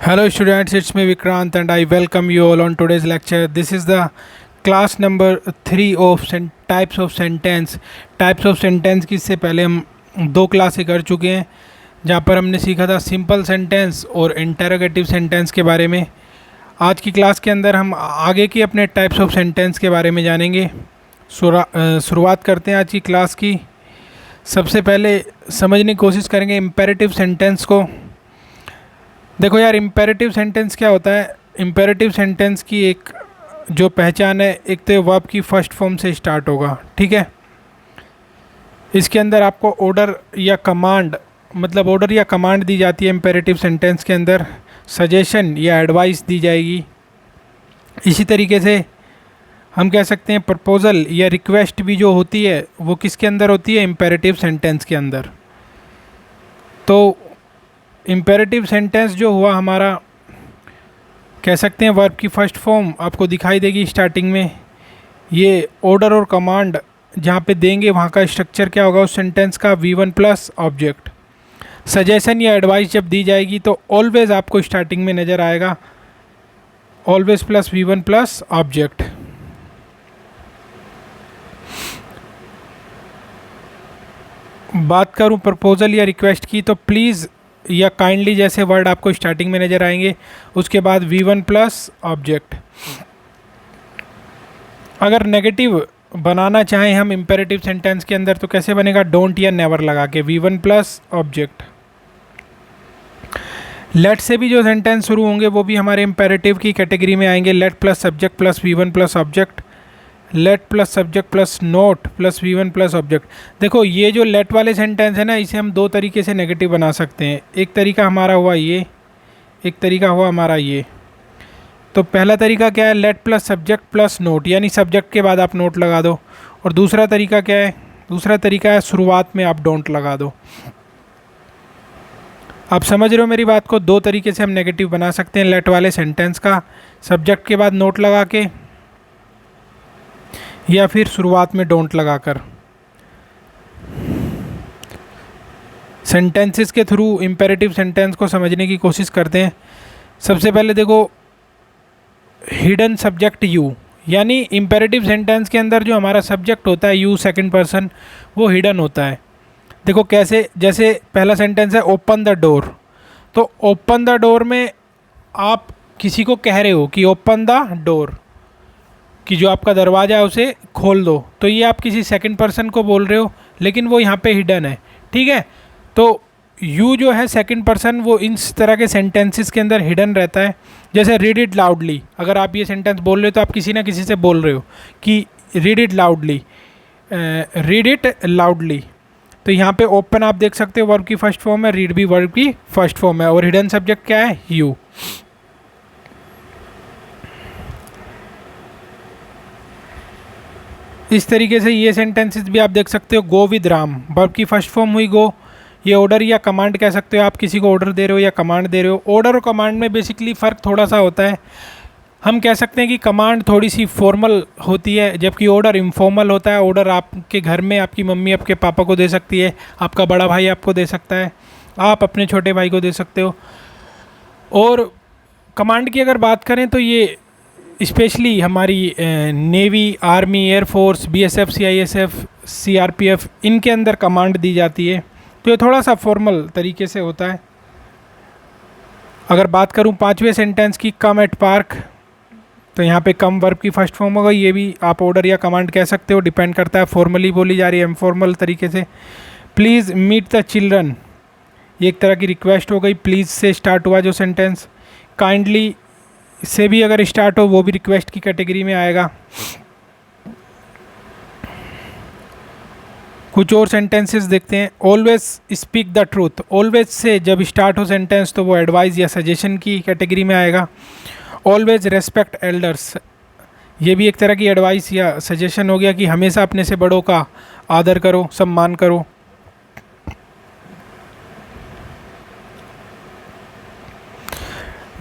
Hello students, it's me Vikrant and I welcome you all on today's lecture. This is the class number 3 of types of sentence. Types of sentence की इससे पहले हम दो क्लासें कर चुके हैं जहाँ पर हमने सीखा था सिंपल सेंटेंस और इंटरोगेटिव सेंटेंस के बारे में। आज की क्लास के अंदर हम आगे की अपने टाइप्स ऑफ सेंटेंस के बारे में जानेंगे। शुरुआत करते हैं आज की क्लास की। सबसे पहले समझने की कोशिश करेंगे इम्पेरेटिव सेंटेंस को। देखो यार, इम्पेरेटिव सेंटेंस क्या होता है। इम्पेरेटिव सेंटेंस की एक जो पहचान है, एक तो वर्ब की फर्स्ट फॉर्म से स्टार्ट होगा, ठीक है। इसके अंदर आपको ऑर्डर या कमांड, मतलब ऑर्डर या कमांड दी जाती है। इम्पेरेटिव सेंटेंस के अंदर सजेशन या एडवाइस दी जाएगी। इसी तरीके से हम कह सकते हैं प्रपोजल या रिक्वेस्ट भी जो होती है वो किसके अंदर होती है, इम्पेरेटिव सेंटेंस के अंदर। तो इम्पेरेटिव सेंटेंस जो हुआ हमारा, कह सकते हैं वर्ब की फर्स्ट फॉर्म आपको दिखाई देगी स्टार्टिंग में। ये ऑर्डर और कमांड जहाँ पे देंगे वहाँ का स्ट्रक्चर क्या होगा उस सेंटेंस का, V1 प्लस ऑब्जेक्ट। सजेशन या एडवाइस जब दी जाएगी तो ऑलवेज आपको स्टार्टिंग में नज़र आएगा always plus V1 plus object. बात करूँ प्रपोजल या रिक्वेस्ट की तो प्लीज़ या काइंडली जैसे वर्ड आपको स्टार्टिंग में नज़र आएंगे, उसके बाद V1 प्लस ऑब्जेक्ट। अगर नेगेटिव बनाना चाहें हम इम्पेरेटिव सेंटेंस के अंदर तो कैसे बनेगा, डोंट या नेवर लगा के V1 प्लस ऑब्जेक्ट। लेट से भी जो सेंटेंस शुरू होंगे वो भी हमारे इम्पेरेटिव की कैटेगरी में आएंगे। Late plus subject plus V1 plus object, late plus subject plus note plus V1 plus object. देखो ये जो लेट वाले सेंटेंस है ना, इसे हम दो तरीके से नेगेटिव बना सकते हैं। एक तरीका हमारा हुआ ये, एक तरीका हुआ हमारा ये। तो पहला तरीका क्या है, late plus subject plus note, यानी सब्जेक्ट के बाद आप नोट लगा दो। और दूसरा तरीका क्या है, दूसरा तरीका है शुरुआत में आप डोंट लगा दो। आप समझ रहे हो मेरी बात को। दो तरीके से हम नेगेटिव बना सकते हैं लेट वाले सेंटेंस का, सब्जेक्ट के बाद नोट लगा के या फिर शुरुआत में डोंट लगाकर। सेंटेंसेस के थ्रू इम्पेरेटिव सेंटेंस को समझने की कोशिश करते हैं। सबसे पहले देखो हिडन सब्जेक्ट यू, यानी इम्पेरेटिव सेंटेंस के अंदर जो हमारा सब्जेक्ट होता है यू सेकंड पर्सन, वो हिडन होता है। देखो कैसे, जैसे पहला सेंटेंस है ओपन द डोर, तो ओपन द डोर में आप किसी को कह रहे हो कि ओपन द डोर, कि जो आपका दरवाज़ा है उसे खोल दो, तो ये आप किसी सेकंड पर्सन को बोल रहे हो, लेकिन वो यहाँ पे हिडन है, ठीक है। तो यू जो है सेकंड पर्सन, वो इस तरह के सेंटेंसेस के अंदर हिडन रहता है। जैसे रीड इट लाउडली, अगर आप ये सेंटेंस बोल रहे हो तो आप किसी ना किसी से बोल रहे हो कि read it loudly, read it loudly. तो यहाँ पे ओपन आप देख सकते हो वर्ब की फर्स्ट फॉर्म है, रीड भी वर्ब की फर्स्ट फॉर्म है, और हिडन सब्जेक्ट क्या है, यू। इस तरीके से ये सेंटेंसेस भी आप देख सकते हो। गो विद राम, वर्ब की फर्स्ट फॉर्म हुई गो, ये ऑर्डर या कमांड कह सकते हो, आप किसी को ऑर्डर दे रहे हो या कमांड दे रहे हो। ऑर्डर और कमांड में बेसिकली फ़र्क थोड़ा सा होता है। हम कह सकते हैं कि कमांड थोड़ी सी फॉर्मल होती है, जबकि ऑर्डर इनफॉर्मल होता है। ऑर्डर आपके घर में आपकी मम्मी आपके पापा को दे सकती है, आपका बड़ा भाई आपको दे सकता है, आप अपने छोटे भाई को दे सकते हो। और कमांड की अगर बात करें तो ये स्पेशली हमारी navy, army, air force, BSF, CISF, CRPF, इनके अंदर कमांड दी जाती है। तो ये थोड़ा सा फॉर्मल तरीके से होता है। अगर बात करूँ पांचवें सेंटेंस की, कम एट पार्क, तो यहाँ पे कम वर्ब की फर्स्ट फॉर्म होगा। ये भी आप ऑर्डर या कमांड कह सकते हो, डिपेंड करता है फॉर्मली बोली जा रही है, इनफॉर्मल तरीके से। प्लीज़ मीट द चिल्ड्रन, ये एक तरह की रिक्वेस्ट हो गई। प्लीज़ से स्टार्ट हुआ जो सेंटेंस, काइंडली से भी अगर स्टार्ट हो वो भी रिक्वेस्ट की कैटेगरी में आएगा। कुछ और सेंटेंसेस देखते हैं। Always speak the truth, always say जब स्टार्ट हो सेंटेंस तो वो एडवाइस या सजेशन की कैटेगरी में आएगा। ऑलवेज रेस्पेक्ट एल्डर्स, ये भी एक तरह की एडवाइस या सजेशन हो गया कि हमेशा अपने से बड़ों का आदर करो, सम्मान करो।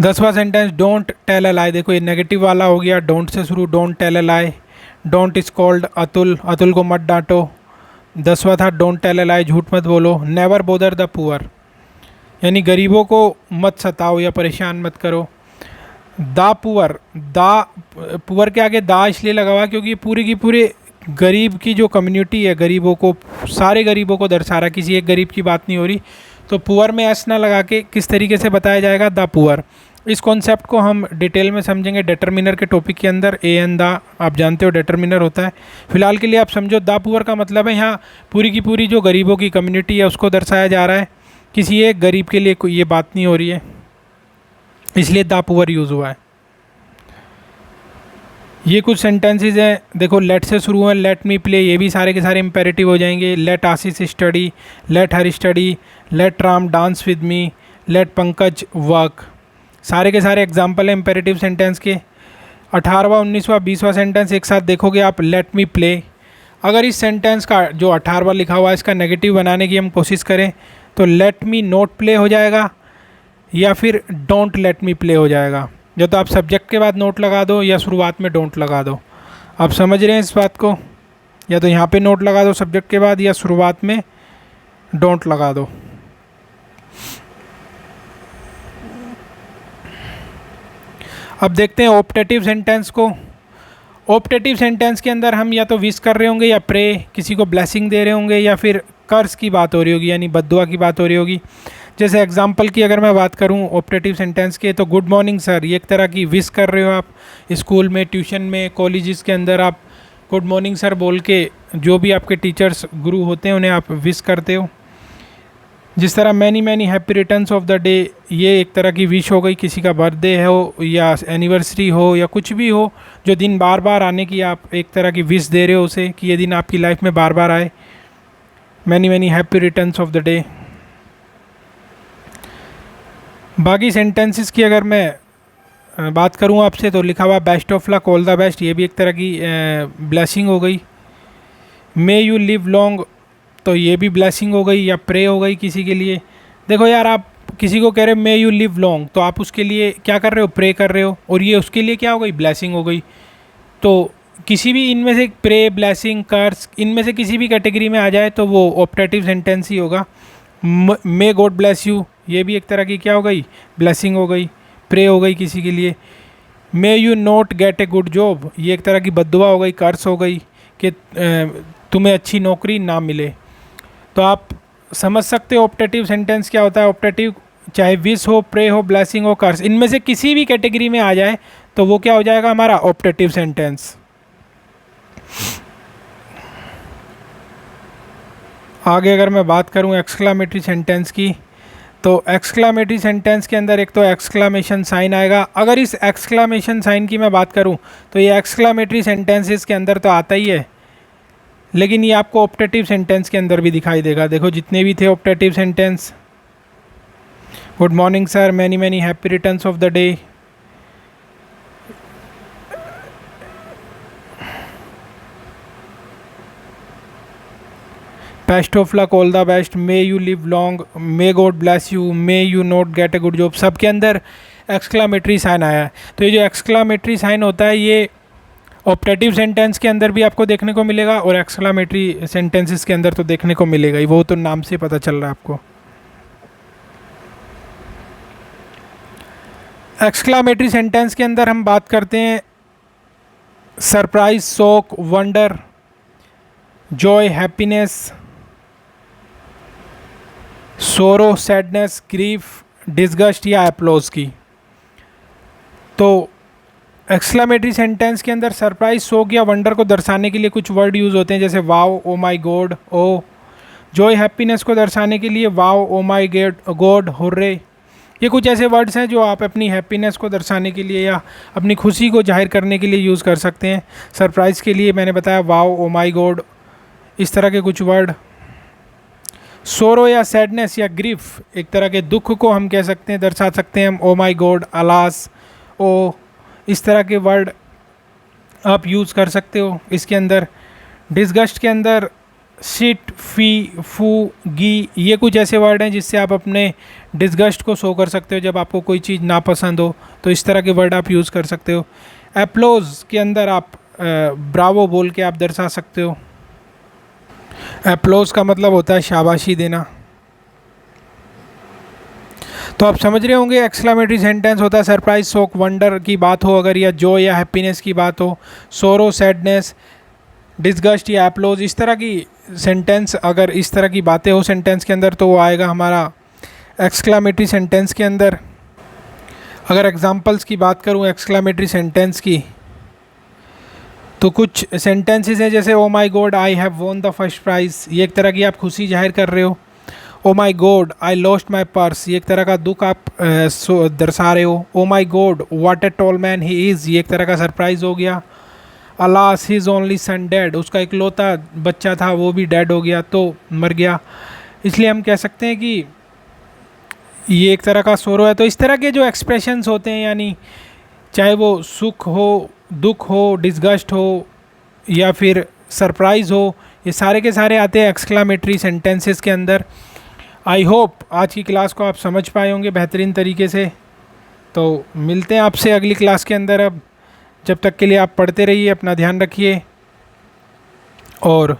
दसवां sentence don't tell a lie, देखो ये नेगेटिव वाला हो गया, डोंट से शुरू, don't tell a lie. Don't is called Atul, Atul को मत डांटो। 10वां था डोंट टेल अ लाई, झूठ मत बोलो। नेवर बोदर द पुअर, यानी गरीबों को मत सताओ या परेशान मत करो। दा पुअर, दा पुअर के आगे दा इसलिए लगा हुआ क्योंकि पूरी की पूरे गरीब की जो कम्युनिटी है, गरीबों को, सारे गरीबों को दर्शा रहा, किसी एक गरीब की बात नहीं हो रही। तो पुअर में एस ना लगा के किस तरीके से बताया जाएगा, द पुअर। इस कॉन्सेप्ट को हम डिटेल में समझेंगे डिटर्मिनर के टॉपिक के अंदर। ए एन दा आप जानते हो डिटर्मिनर होता है। फिलहाल के लिए आप समझो द पुअर का मतलब है यहाँ पूरी की पूरी जो गरीबों की कम्युनिटी है उसको दर्शाया जा रहा है, किसी एक गरीब के लिए कोई ये बात नहीं हो रही है, इसलिए द पुअर यूज़ हुआ है। ये कुछ सेंटेंसेस हैं, देखो लेट से शुरू है, लेट मी प्ले, ये भी सारे के सारे इम्पेरेटिव हो जाएंगे। Let Ashish study, let her study, let Ram dance with me, let Pankaj work, सारे के सारे एग्जाम्पल हैं इम्पेरेटिव सेंटेंस के। 18वां 19वां 20वां सेंटेंस एक साथ देखोगे आप, लेट मी प्ले। अगर इस सेंटेंस का जो 18वां लिखा हुआ है इसका नेगेटिव बनाने की हम कोशिश करें तो लेट मी नॉट प्ले हो जाएगा या फिर डोंट लेट मी प्ले हो जाएगा। या तो आप सब्जेक्ट के बाद नोट लगा दो या शुरुआत में डोंट लगा दो। आप समझ रहे हैं इस बात को, या तो यहाँ पे नोट लगा दो सब्जेक्ट के बाद या शुरुआत में डोंट लगा दो। अब देखते हैं ऑप्टेटिव सेंटेंस को। ऑप्टेटिव सेंटेंस के अंदर हम या तो विश कर रहे होंगे या प्रे, किसी को ब्लेसिंग दे रहे होंगे, या फिर कर्ज की बात हो रही होगी यानी बद्दुआ की बात हो रही होगी। जैसे एग्जाम्पल की अगर मैं बात करूं ऑप्टेटिव सेंटेंस के, तो गुड मॉर्निंग सर, ये एक तरह की विश कर रहे हो आप। स्कूल में, ट्यूशन में, कॉलेजेस के अंदर आप गुड मॉर्निंग सर बोल के जो भी आपके टीचर्स गुरु होते हैं उन्हें आप विश करते हो। जिस तरह many many happy returns of the day, ये एक तरह की विश हो गई, किसी का बर्थडे हो या एनिवर्सरी हो या कुछ भी हो जो दिन बार बार आने की आप एक तरह की विश दे रहे हो उसे, कि ये दिन आपकी लाइफ में बार बार आए। Many many happy returns of the day. बाकी सेंटेंसेस की अगर मैं बात करूं आपसे तो लिखा हुआ best of luck, all the best, ये भी एक तरह की ब्लेसिंग हो गई। मे यू लिव लॉन्ग, तो ये भी ब्लेसिंग हो गई या प्रे हो गई किसी के लिए। देखो यार, आप किसी को कह रहे हो मे यू लिव लॉन्ग, तो आप उसके लिए क्या कर रहे हो, प्रे कर रहे हो, और ये उसके लिए क्या हो गई, ब्लेसिंग हो गई। तो किसी भी इनमें से प्रे, ब्लेसिंग, कर्स, इनमें से किसी भी कैटेगरी में आ जाए तो वो ऑप्टेटिव सेंटेंस ही होगा। मे गॉड ब्लेस यू, ये भी एक तरह की क्या हो गई, ब्लेसिंग हो गई, प्रे हो गई किसी के लिए। May you not gate a good job, ये एक तरह की बद्दुआ हो गई, कर्स हो गई कि तुम्हें अच्छी नौकरी ना मिले। तो आप समझ सकते हो ऑप्टेटिव सेंटेंस क्या होता है। ऑप्टेटिव चाहे विश हो, प्रे हो, ब्लेसिंग हो, कर्स, इनमें से किसी भी कैटेगरी में आ जाए तो वो क्या हो जाएगा, हमारा ऑप्टेटिव सेंटेंस। आगे अगर मैं बात करूं एक्सक्लामेटरी सेंटेंस की, तो एक्सक्लामेटरी सेंटेंस के अंदर एक तो एक्सक्लामेशन साइन आएगा। अगर इस एक्सक्लामेशन साइन की मैं बात करूं तो ये एक्सक्लामेटरी सेंटेंसेस के अंदर तो आता ही है, लेकिन ये आपको ऑप्टेटिव सेंटेंस के अंदर भी दिखाई देगा। देखो जितने भी थे optative sentence, good morning sir, many many happy returns of the day, best of luck, all the best, may you live long, may God bless you, may you not gate a good job, सब के अंदर exclamatory sign आया है। तो ये जो exclamatory sign होता है ये ऑप्टेटिव सेंटेंस के अंदर भी आपको देखने को मिलेगा और एक्सक्लामेटरी सेंटेंसेस के अंदर तो देखने को मिलेगा ही, वो तो नाम से पता चल रहा है आपको। एक्सक्लामेटरी सेंटेंस के अंदर हम बात करते हैं surprise, shock, wonder, Joy, happiness, सोरो, सैडनेस, ग्रीफ, डिस्गस्ट या एप्लॉज की। तो एक्सक्लामेटरी सेंटेंस के अंदर सरप्राइज, शॉक या वंडर को दर्शाने के लिए कुछ वर्ड यूज़ होते हैं, जैसे wow, O my God, O. Joy, happiness को दर्शाने के लिए wow, O my God, hurray. ये कुछ ऐसे वर्ड्स हैं जो आप अपनी हैप्पीनेस को दर्शाने के लिए या अपनी खुशी को जाहिर करने के लिए यूज़ कर सकते हैं। सरप्राइज़ के लिए मैंने बताया वाओ, ओ माई गॉड, इस तरह के कुछ वर्ड। सोरो या सैडनेस या ग्रीफ, एक तरह के दुख को हम कह सकते हैं, दर्शा सकते हैं हम, ओ माई गॉड, अलास, ओ, इस तरह के वर्ड आप यूज़ कर सकते हो इसके अंदर। डिस्गस्ट के अंदर सिट, फी, फू, गी, ये कुछ ऐसे वर्ड हैं जिससे आप अपने डिस्गस्ट को शो कर सकते हो जब आपको कोई चीज़ नापसंद हो, तो इस तरह के वर्ड आप यूज़ कर सकते हो। एप्लॉज के अंदर आप ब्रावो बोल के आप दर्शा सकते हो। एप्लॉज का मतलब होता है शाबाशी देना। तो आप समझ रहे होंगे एक्सक्लेमेटरी सेंटेंस होता है सरप्राइज, शॉक, वंडर की बात हो अगर, या जॉय या हैप्पीनेस की बात हो, सोरो, सैडनेस, डिसगस्ट या एप्लोज, इस तरह की सेंटेंस, अगर इस तरह की बातें हो सेंटेंस के अंदर तो वो आएगा हमारा एक्सक्लेमेटरी सेंटेंस के अंदर। अगर एग्जांपल्स की बात करूँ एक्सक्लेमेटरी सेंटेंस की, तो कुछ सेंटेंसेस हैं जैसे oh my God I have won the first prize, ये एक तरह की आप खुशी जाहिर कर रहे हो। Oh my God I lost my purse, ये एक तरह का दुख आप दर्शा रहे हो। Oh my God what a tall man he is, ये एक तरह का सरप्राइज़ हो गया। Alas his only son dead, उसका इकलौता बच्चा था वो भी डेड हो गया, तो मर गया, इसलिए हम कह सकते हैं कि ये एक तरह का सोरो है। तो इस तरह के जो एक्सप्रेशंस होते हैं, यानी चाहे वो सुख हो, दुख हो, डिसगस्ट हो या फिर सरप्राइज़ हो, ये सारे के सारे आते हैं एक्सक्लेमेटरी सेंटेंसेस के अंदर। आई होप आज की क्लास को आप समझ पाए होंगे बेहतरीन तरीके से। तो मिलते हैं आपसे अगली क्लास के अंदर। अब जब तक के लिए आप पढ़ते रहिए, अपना ध्यान रखिए और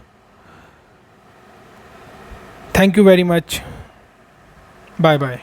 thank you very much, bye bye.